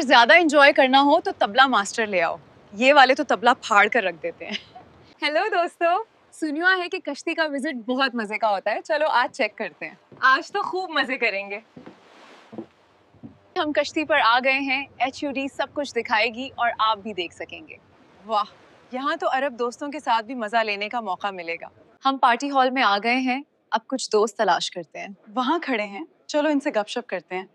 ज्यादा एंजॉय करना हो तो तबला मास्टर ले आओ, ये वाले तो तबला फाड़ कर रख देते हैं। हेलो दोस्तों, सुनिया है कि कश्ती का विजिट बहुत मजे का होता है। चलो आज चेक करते हैं। आज तो खूब मजे करेंगे। हम कश्ती पर आ गए हैं। HUD सब कुछ दिखाएगी और आप भी देख सकेंगे। वाह, यहाँ तो अरब दोस्तों के साथ भी मजा लेने का मौका मिलेगा। हम पार्टी हॉल में आ गए हैं। अब कुछ दोस्त तलाश करते हैं। वहाँ खड़े हैं, चलो इनसे गपशप करते हैं।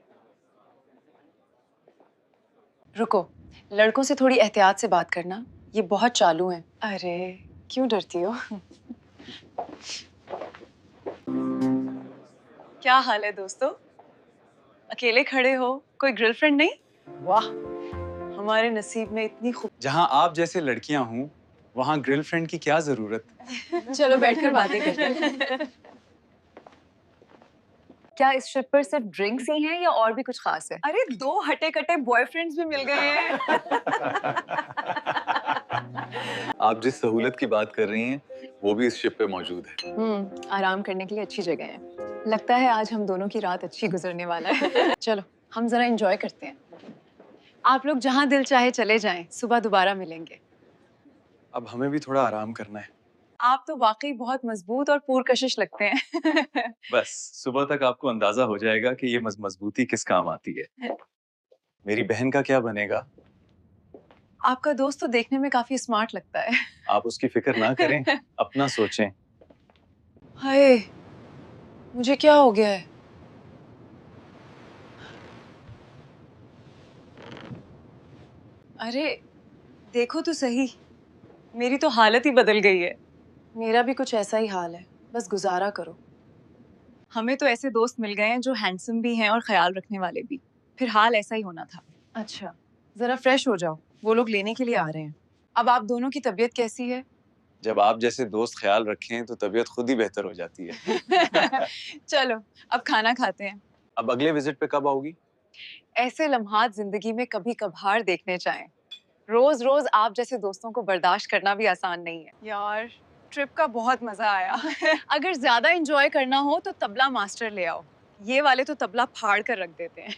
रुको, लड़कों से थोड़ी एहतियात से बात करना, ये बहुत चालू हैं। अरे क्यों डरती हो? क्या हाल है दोस्तों? अकेले खड़े हो, कोई गर्लफ्रेंड नहीं? वाह, हमारे नसीब में इतनी खूब। जहाँ आप जैसे लड़कियां हों, वहाँ गर्लफ्रेंड की क्या जरूरत? चलो बैठकर बातें करते हैं। क्या इस ट्रिप पर सिर्फ ड्रिंक्स ही हैं या और भी कुछ खास है? अरे दो हटे कटे बॉयफ्रेंड्स भी मिल गए हैं। आप जिस सहूलत की बात कर रही हैं, वो भी इस शिप पे मौजूद है। आराम करने के लिए अच्छी जगह है। लगता है आज हम दोनों की रात अच्छी गुजरने वाला है। चलो हम जरा एंजॉय करते हैं। आप लोग जहाँ दिल चाहे चले जाएं, सुबह दोबारा मिलेंगे। अब हमें भी थोड़ा आराम करना है। आप तो वाकई बहुत मजबूत और पुरकशिश लगते हैं। बस सुबह तक आपको अंदाजा हो जाएगा कि ये मजबूती किस काम आती है। मेरी बहन का क्या बनेगा? आपका दोस्त तो देखने में काफी स्मार्ट लगता है। आप उसकी फिक्र ना करें, अपना सोचें। हाय, मुझे क्या हो गया है? अरे देखो तो सही, मेरी तो हालत ही बदल गई है। मेरा भी कुछ ऐसा ही हाल है, बस गुजारा करो। हमें तो ऐसे दोस्त मिल गए हैं जो हैंडसम भी हैं और ख्याल रखने वाले भी। फिर हाल ऐसा ही होना था। अच्छा, जरा फ्रेश हो जाओ, वो लोग लेने के लिए आ रहे हैं। अब आप दोनों की तबीयत कैसी है? जब आप जैसे दोस्त ख्याल रखें तो तबीयत खुद ही बेहतर हो जाती है। चलो अब खाना खाते हैं। अब अगले विजिट पे कब आओगी? ऐसे लम्हात जिंदगी में कभी कभार देखने चाहें। रोज रोज आप जैसे दोस्तों को बर्दाश्त करना भी आसान नहीं है। यार ट्रिप का बहुत मजा आया। अगर ज्यादा एंजॉय करना हो तो तबला मास्टर ले आओ, ये वाले तो तबला फाड़ कर रख देते हैं।